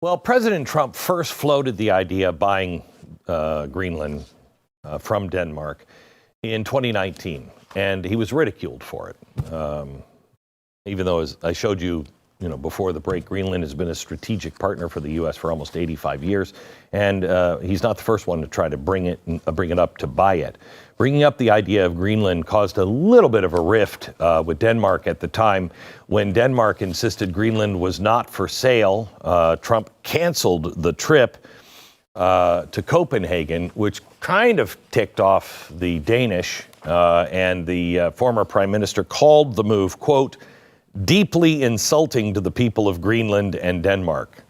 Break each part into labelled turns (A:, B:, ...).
A: Well, President Trump first floated the idea of buying Greenland from Denmark in 2019, and he was ridiculed for it. Even though, as I showed you, before the break, Greenland has been a strategic partner for the U.S. for almost 85 years, and he's not the first one to try to bring it up to buy it. Bringing up the idea of Greenland caused a little bit of a rift with Denmark at the time. When Denmark insisted Greenland was not for sale, Trump canceled the trip to Copenhagen, which kind of ticked off the Danish, and the former prime minister called the move, quote, deeply insulting to the people of Greenland and Denmark.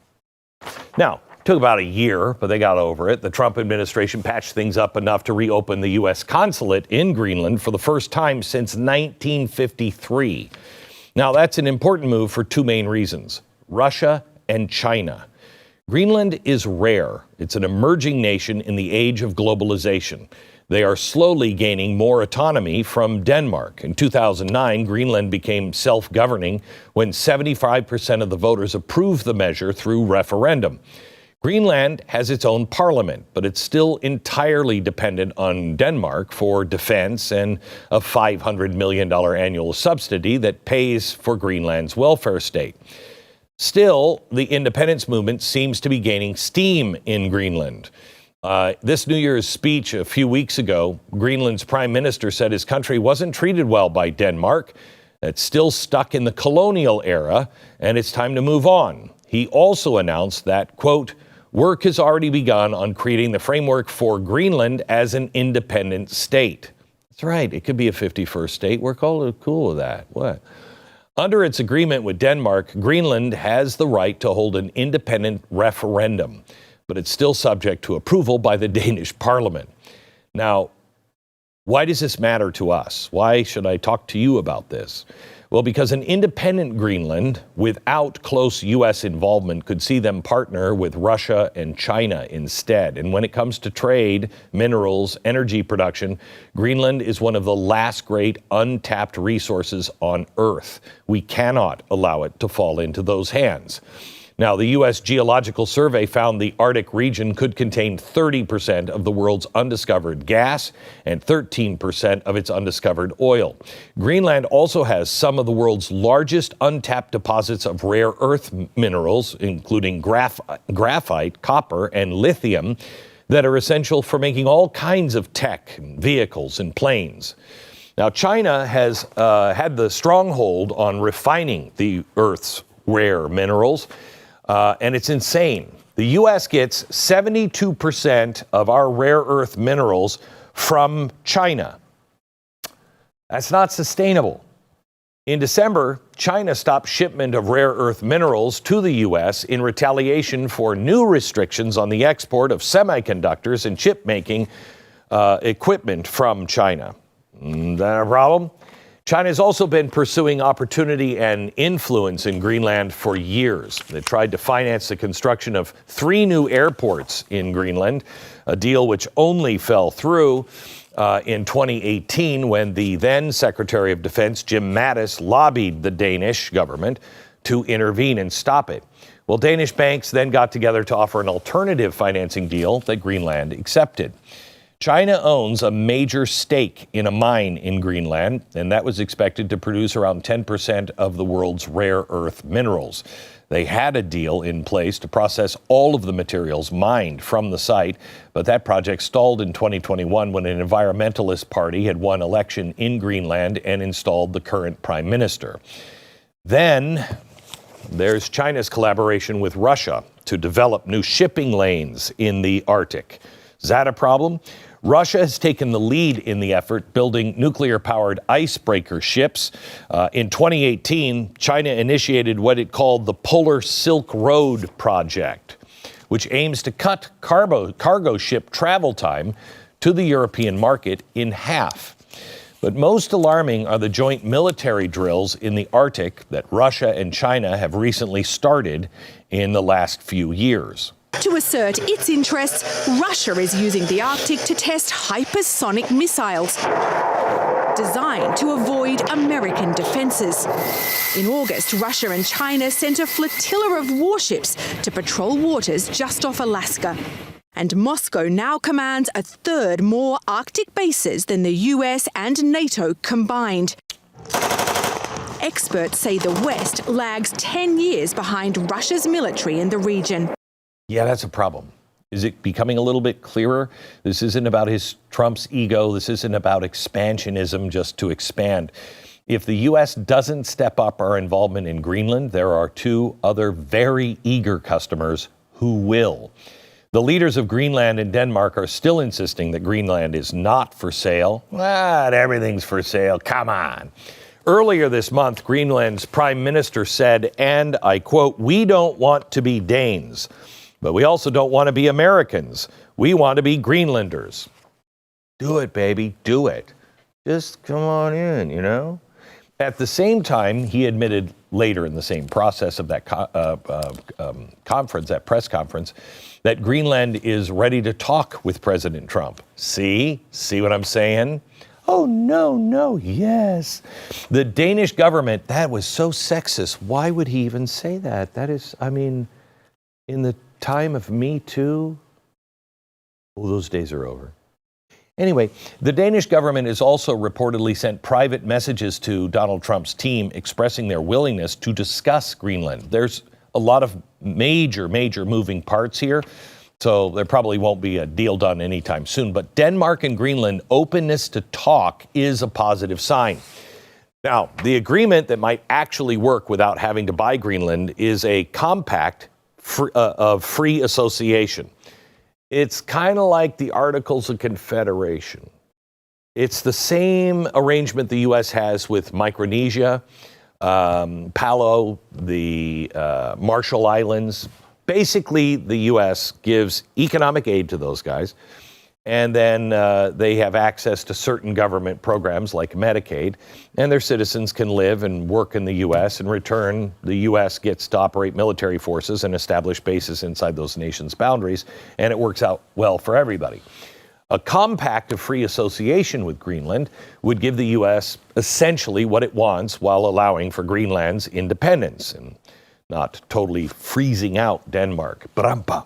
A: Now, it took about a year, but they got over it. The Trump administration patched things up enough to reopen the U.S. consulate in Greenland for the first time since 1953. Now, that's an important move for two main reasons: Russia and China. Greenland is rare. It's an emerging nation in the age of globalization. They are slowly gaining more autonomy from Denmark. In 2009, Greenland became self-governing when 75% of the voters approved the measure through referendum. Greenland has its own parliament, but it's still entirely dependent on Denmark for defense and a $500 million annual subsidy that pays for Greenland's welfare state. Still, the independence movement seems to be gaining steam in Greenland. This New Year's speech a few weeks ago, Greenland's prime minister said his country wasn't treated well by Denmark. It's still stuck in the colonial era, and it's time to move on. He also announced that, quote, work has already begun on creating the framework for Greenland as an independent state. That's right. It could be a 51st state. We're cool with that. What? Under its agreement with Denmark, Greenland has the right to hold an independent referendum, but it's still subject to approval by the Danish parliament. Now, why does this matter to us? Why should I talk to you about this? Well, because an independent Greenland without close U.S. involvement could see them partner with Russia and China instead. And when it comes to trade, minerals, energy production, Greenland is one of the last great untapped resources on Earth. We cannot allow it to fall into those hands. Now, the U.S. Geological Survey found the Arctic region could contain 30% of the world's undiscovered gas and 13% of its undiscovered oil. Greenland also has some of the world's largest untapped deposits of rare earth minerals, including graphite, copper, and lithium, that are essential for making all kinds of tech, vehicles, and planes. Now, China has had the stronghold on refining the Earth's rare minerals. And it's insane. The U.S. gets 72% of our rare earth minerals from China. That's not sustainable. In December, China stopped shipment of rare earth minerals to the U.S. in retaliation for new restrictions on the export of semiconductors and chip-making equipment from China. Is that a problem? China has also been pursuing opportunity and influence in Greenland for years. They tried to finance the construction of 3 new airports in Greenland, a deal which only fell through in 2018 when the then Secretary of Defense, Jim Mattis, lobbied the Danish government to intervene and stop it. Well, Danish banks then got together to offer an alternative financing deal that Greenland accepted. China owns a major stake in a mine in Greenland, and that was expected to produce around 10% of the world's rare earth minerals. They had a deal in place to process all of the materials mined from the site, but that project stalled in 2021 when an environmentalist party had won election in Greenland and installed the current prime minister. Then there's China's collaboration with Russia to develop new shipping lanes in the Arctic. Is that a problem? Russia has taken the lead in the effort, building nuclear-powered icebreaker ships. In 2018, China initiated what it called the Polar Silk Road Project, which aims to cut cargo ship travel time to the European market in half. But most alarming are the joint military drills in the Arctic that Russia and China have recently started in the last few years.
B: To assert its interests, Russia is using the Arctic to test hypersonic missiles designed to avoid American defences. In August, Russia and China sent a flotilla of warships to patrol waters just off Alaska. And Moscow now commands a third more Arctic bases than the US and NATO combined. Experts say the West lags 10 years behind Russia's military in the region.
A: Yeah, that's a problem. Is it becoming a little bit clearer? This isn't about Trump's ego. This isn't about expansionism just to expand. If the U.S. doesn't step up our involvement in Greenland, there are two other very eager customers who will. The leaders of Greenland and Denmark are still insisting that Greenland is not for sale. Everything's for sale. Come on. Earlier this month, Greenland's prime minister said, and I quote, "We don't want to be Danes, but we also don't want to be Americans. We want to be Greenlanders." Do it, baby. Do it. Just come on in, you know? At the same time, he admitted later in the same process of that conference, that press conference, that Greenland is ready to talk with President Trump. See what I'm saying? Oh, no, yes. The Danish government, that was so sexist. Why would he even say that? That is, I mean, in the time of Me Too, well, those days are over. Anyway, the Danish government has also reportedly sent private messages to Donald Trump's team expressing their willingness to discuss Greenland. There's a lot of major moving parts here, so there probably won't be a deal done anytime soon. But Denmark and Greenland openness to talk is a positive sign. Now, the agreement that might actually work without having to buy Greenland is a compact of free association. It's kind of like the Articles of Confederation. It's the same arrangement the U.S. has with Micronesia, Palau, the Marshall Islands. Basically, the U.S. gives economic aid to those guys, and then they have access to certain government programs like Medicaid, and their citizens can live and work in the U.S. In return, the U.S. gets to operate military forces and establish bases inside those nations' boundaries, and it works out well for everybody. A compact of free association with Greenland would give the U.S. essentially what it wants while allowing for Greenland's independence and not totally freezing out Denmark. Brampa.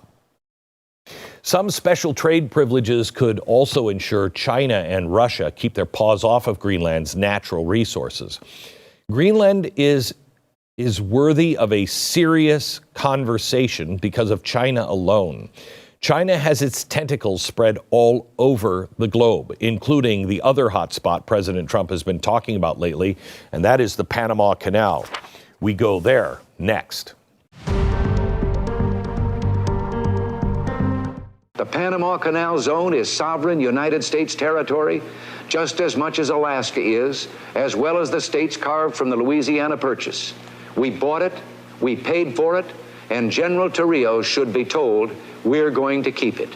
A: Some special trade privileges could also ensure China and Russia keep their paws off of Greenland's natural resources. Greenland is worthy of a serious conversation because of China alone. China has its tentacles spread all over the globe, including the other hotspot President Trump has been talking about lately, and that is the Panama Canal. We go there next.
C: The Panama Canal Zone is sovereign United States territory, just as much as Alaska is, as well as the states carved from the Louisiana Purchase. We bought it, we paid for it, and General Torrijos should be told we're going to keep it.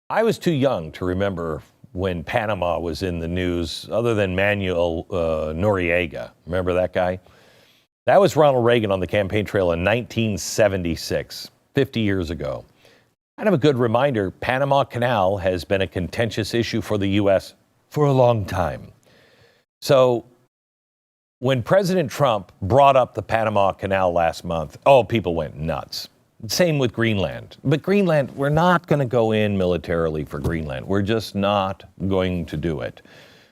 A: I was too young to remember when Panama was in the news, other than Manuel Noriega. Remember that guy? That was Ronald Reagan on the campaign trail in 1976, 50 years ago. Kind of a good reminder, Panama Canal has been a contentious issue for the U.S. for a long time. So when President Trump brought up the Panama Canal last month, people went nuts. Same with Greenland. But Greenland, we're not going to go in militarily for Greenland. We're just not going to do it.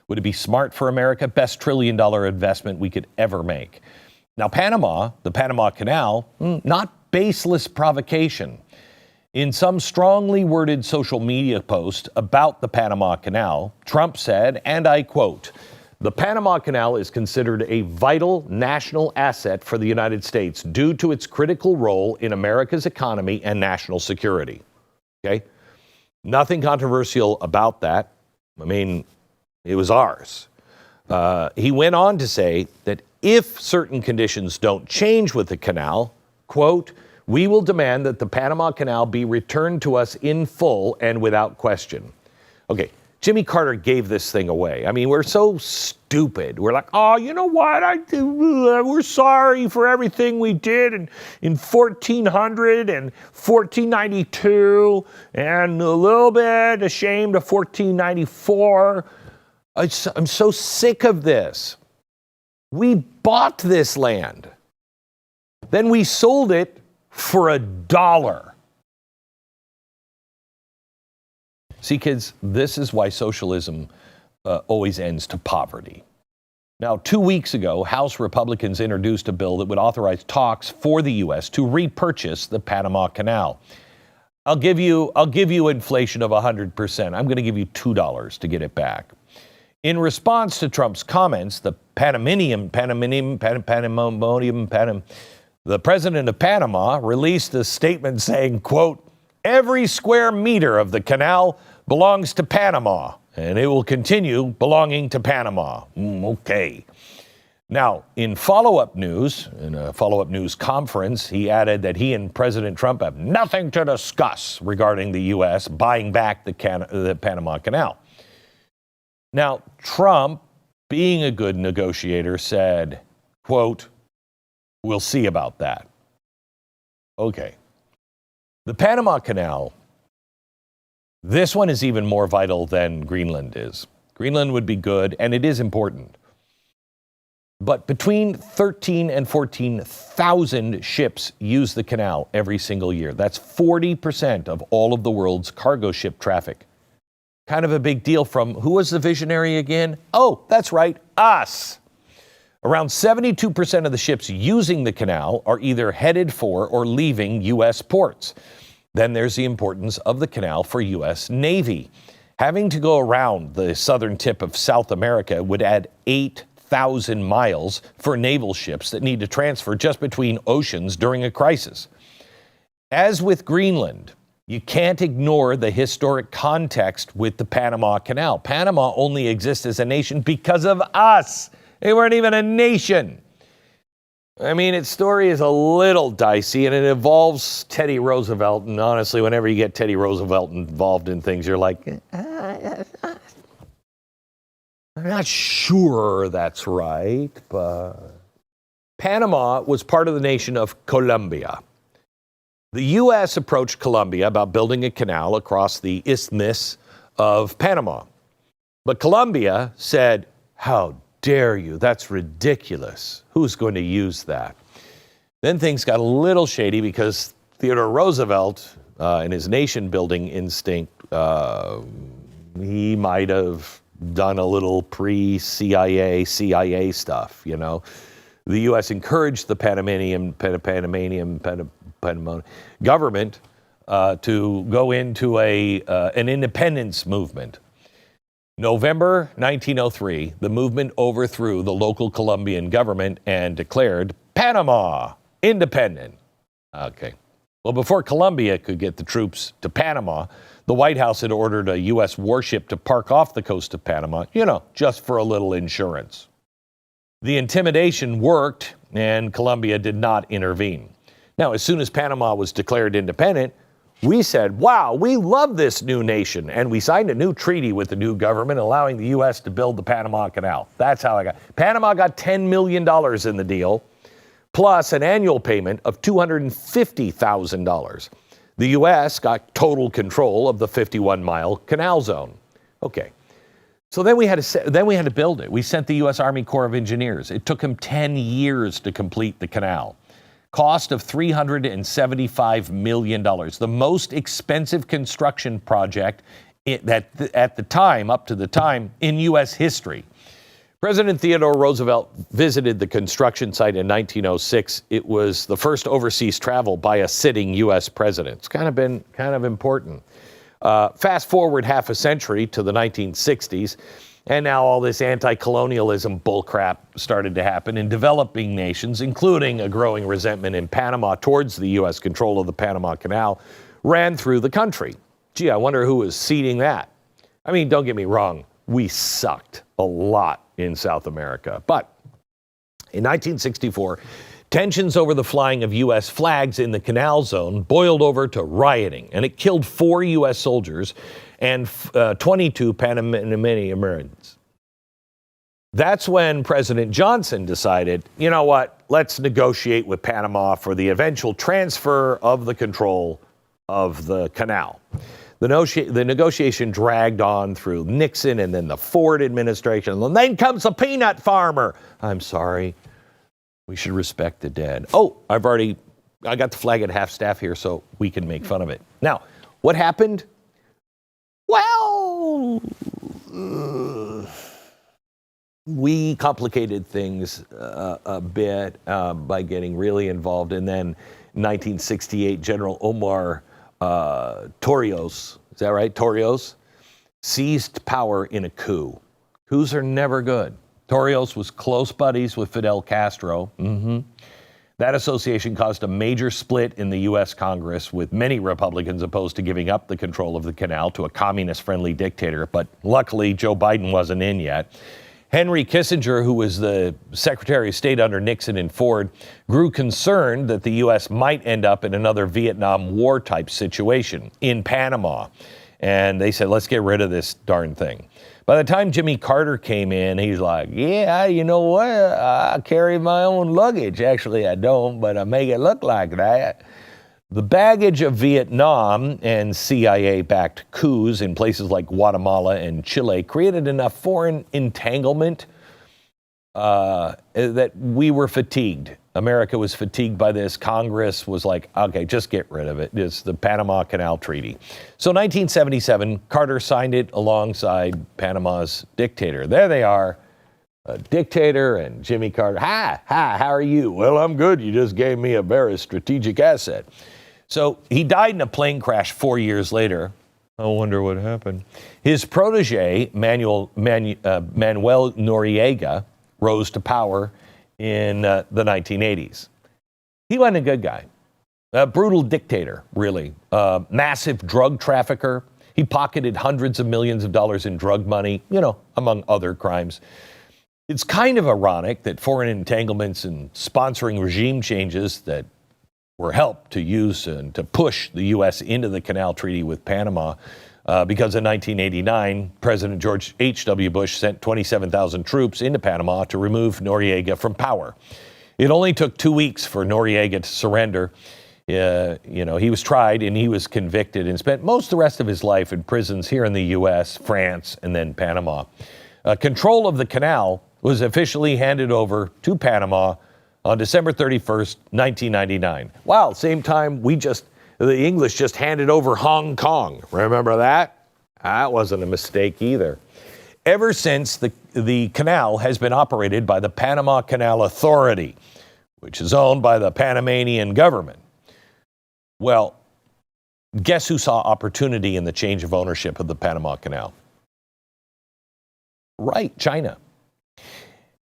A: Would it be smart for America? Best $1 trillion investment we could ever make. Now, the Panama Canal, not baseless provocation. In some strongly worded social media post about the Panama Canal, Trump said, and I quote, "The Panama Canal is considered a vital national asset for the United States due to its critical role in America's economy and national security." Okay? Nothing controversial about that. I mean, it was ours. He went on to say that if certain conditions don't change with the canal, quote, "We will demand that the Panama Canal be returned to us in full and without question." Okay, Jimmy Carter gave this thing away. I mean, we're so stupid. We're like, oh, you know what? We're sorry for everything we did in 1400 and 1492 and a little bit ashamed of 1494. I'm so sick of this. We bought this land. Then we sold it for $1. See, kids, this is why socialism always ends to poverty. Now, 2 weeks ago, House Republicans introduced a bill that would authorize talks for the U.S. to repurchase the Panama Canal. I'll give you inflation of 100%. I'm going to give you $2 to get it back. In response to Trump's comments, the president of Panama released a statement saying, quote, "Every square meter of the canal belongs to Panama, and it will continue belonging to Panama." Okay. Now, in a follow-up news conference, he added that he and President Trump have nothing to discuss regarding the U.S. buying back the Panama Canal. Now, Trump, being a good negotiator, said, quote, "We'll see about that." Okay. The Panama Canal, this one is even more vital than Greenland is. Greenland would be good, and it is important. But between 13 and 14,000 ships use the canal every single year. That's 40% of all of the world's cargo ship traffic. Kind of a big deal from, who was the visionary again? Oh, that's right, us. Around 72% of the ships using the canal are either headed for or leaving U.S. ports. Then there's the importance of the canal for U.S. Navy. Having to go around the southern tip of South America would add 8,000 miles for naval ships that need to transfer just between oceans during a crisis. As with Greenland, you can't ignore the historic context with the Panama Canal. Panama only exists as a nation because of us. They weren't even a nation. I mean, its story is a little dicey, and it involves Teddy Roosevelt. And honestly, whenever you get Teddy Roosevelt involved in things, you're like, I'm not sure that's right. But Panama was part of the nation of Colombia. The U.S. approached Colombia about building a canal across the Isthmus of Panama. But Colombia said, "How dare you? That's ridiculous. Who's going to use that?" Then things got a little shady because Theodore Roosevelt, in his nation-building instinct, he might have done a little pre-CIA stuff, you know. The U.S. encouraged the Panamanian government to go into an independence movement. November 1903, the movement overthrew the local Colombian government and declared Panama independent. Okay. Well, before Colombia could get the troops to Panama, the White House had ordered a U.S. warship to park off the coast of Panama, just for a little insurance. The intimidation worked, and Colombia did not intervene. Now, as soon as Panama was declared independent, we said, wow, we love this new nation. And we signed a new treaty with the new government allowing the U.S. to build the Panama Canal. That's how I got. Panama got $10 million in the deal, plus an annual payment of $250,000. The U.S. got total control of the 51-mile canal zone. Okay. So then we had to build it. We sent the U.S. Army Corps of Engineers. It took them 10 years to complete the canal. Cost of $375 million, the most expensive construction project up to the time, in U.S. history. President Theodore Roosevelt visited the construction site in 1906. It was the first overseas travel by a sitting U.S. president. It's kind of important. Fast forward half a century to the 1960s, and now all this anti-colonialism bullcrap started to happen in developing nations, including a growing resentment in Panama towards the U.S. control of the Panama Canal, ran through the country. Gee, I wonder who was seeding that. I mean, don't get me wrong, we sucked a lot in South America. But in 1964, tensions over the flying of U.S. flags in the canal zone boiled over to rioting, and it killed 4 U.S. soldiers and 22 Panamanians. That's when President Johnson decided, you know what, let's negotiate with Panama for the eventual transfer of the control of the canal. The negotiation dragged on through Nixon and then the Ford administration. And then comes the peanut farmer. I'm sorry. We should respect the dead. Oh, I got the flag at half staff here so we can make fun of it. Now, what happened? Well, we complicated things a bit by getting really involved. And then 1968, General Omar Torrijos, is that right? Torrijos seized power in a coup. Coups are never good. Torrijos was close buddies with Fidel Castro. That association caused a major split in the U.S. Congress, with many Republicans opposed to giving up the control of the canal to a communist-friendly dictator. But luckily, Joe Biden wasn't in yet. Henry Kissinger, who was the Secretary of State under Nixon and Ford, grew concerned that the U.S. might end up in another Vietnam War type situation in Panama. And they said, let's get rid of this darn thing. By the time Jimmy Carter came in, he's like, yeah, you know what? I carry my own luggage. Actually, I don't, but I make it look like that. The baggage of Vietnam and CIA-backed coups in places like Guatemala and Chile created enough foreign entanglement that we were fatigued. America was fatigued by this. Congress was like, okay, just get rid of it. It's the Panama Canal Treaty. So 1977, Carter signed it alongside Panama's dictator. There they are, a dictator and Jimmy Carter. Hi, how are you? Well, I'm good. You just gave me a very strategic asset. So he died in a plane crash 4 years later. I wonder what happened. His protege, Manuel Noriega, rose to power in the 1980s. He wasn't a good guy. A brutal dictator, really. Massive drug trafficker. He pocketed hundreds of millions of dollars in drug money, among other crimes. It's kind of ironic that foreign entanglements and sponsoring regime changes that were helped to use and to push the U.S. into the Canal Treaty with Panama, because in 1989, President George H.W. Bush sent 27,000 troops into Panama to remove Noriega from power. It only took 2 weeks for Noriega to surrender. He was tried and he was convicted and spent most of the rest of his life in prisons here in the U.S., France, and then Panama. Control of the canal was officially handed over to Panama on December 31st, 1999. Wow, same time the English just handed over Hong Kong. Remember that? That wasn't a mistake either. Ever since, the canal has been operated by the Panama Canal Authority, which is owned by the Panamanian government. Well, guess who saw opportunity in the change of ownership of the Panama Canal? Right, China.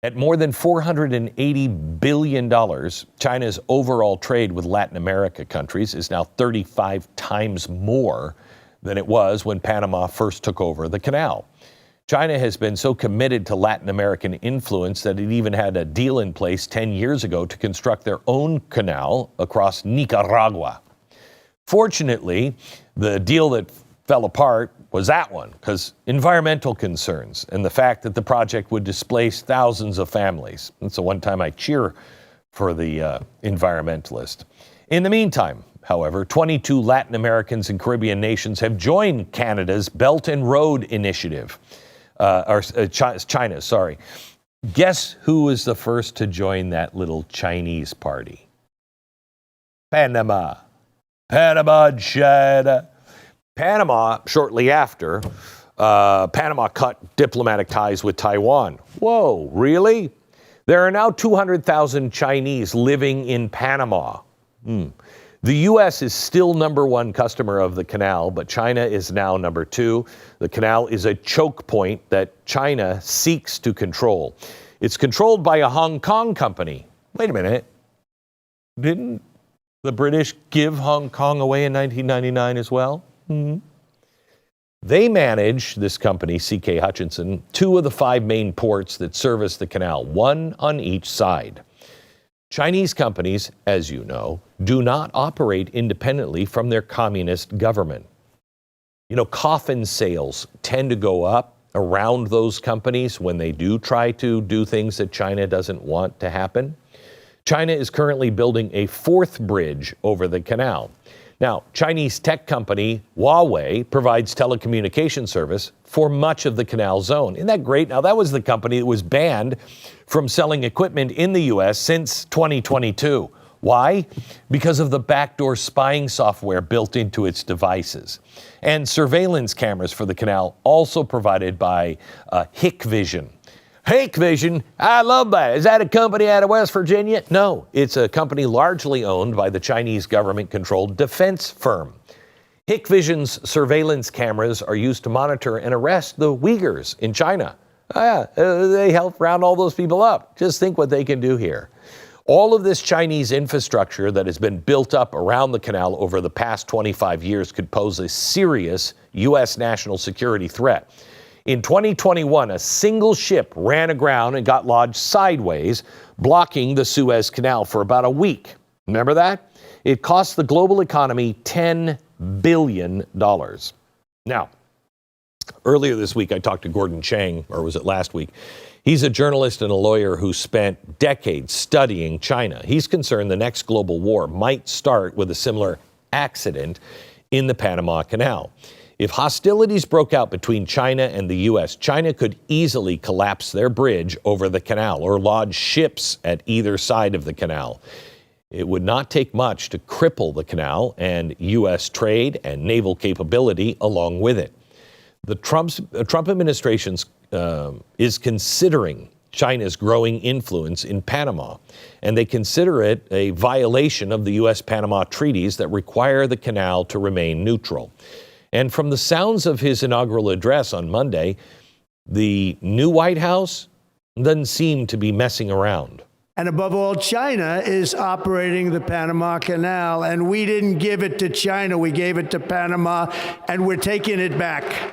A: At more than $480 billion, China's overall trade with Latin America countries is now 35 times more than it was when Panama first took over the canal. China has been so committed to Latin American influence that it even had a deal in place 10 years ago to construct their own canal across Nicaragua. Fortunately, the deal that fell apart was that one, because environmental concerns and the fact that the project would displace thousands of families. That's the one time I cheer for the environmentalist. In the meantime, however, 22 Latin Americans and Caribbean nations have joined Canada's Belt and Road Initiative. China, sorry. Guess who was the first to join that little Chinese party? Panama. China. Panama, shortly after, Panama cut diplomatic ties with Taiwan. Whoa, really? There are now 200,000 Chinese living in Panama. The U.S. is still number one customer of the canal, but China is now number two. The canal is a choke point that China seeks to control. It's controlled by a Hong Kong company. Wait a minute. Didn't the British give Hong Kong away in 1999 as well? They manage, this company, C.K. Hutchinson, 2 of the 5 main ports that service the canal, 1 on each side. Chinese companies, as you know, do not operate independently from their communist government. Coffin sales tend to go up around those companies when they do try to do things that China doesn't want to happen. China is currently building a 4th bridge over the canal. Now, Chinese tech company Huawei provides telecommunication service for much of the canal zone. Isn't that great? Now, that was the company that was banned from selling equipment in the U.S. since 2022. Why? Because of the backdoor spying software built into its devices. And surveillance cameras for the canal also provided by Hikvision. Hikvision, I love that. Is that a company out of West Virginia? No, it's a company largely owned by the Chinese government-controlled defense firm. Hikvision's surveillance cameras are used to monitor and arrest the Uyghurs in China. They help round all those people up. Just think what they can do here. All of this Chinese infrastructure that has been built up around the canal over the past 25 years could pose a serious U.S. national security threat. In 2021, a single ship ran aground and got lodged sideways, blocking the Suez Canal for about a week. Remember that? It cost the global economy $10 billion. Now, earlier this week, I talked to Gordon Chang, or was it last week? He's a journalist and a lawyer who spent decades studying China. He's concerned the next global war might start with a similar accident in the Panama Canal. If hostilities broke out between China and the U.S., China could easily collapse their bridge over the canal or lodge ships at either side of the canal. It would not take much to cripple the canal and U.S. trade and naval capability along with it. The Trump administration is considering China's growing influence in Panama, and they consider it a violation of the U.S.-Panama treaties that require the canal to remain neutral. And from the sounds of his inaugural address on Monday, the new White House doesn't seem to be messing around.
D: And above all, China is operating the Panama Canal, and we didn't give it to China. We gave it to Panama, and we're taking it back.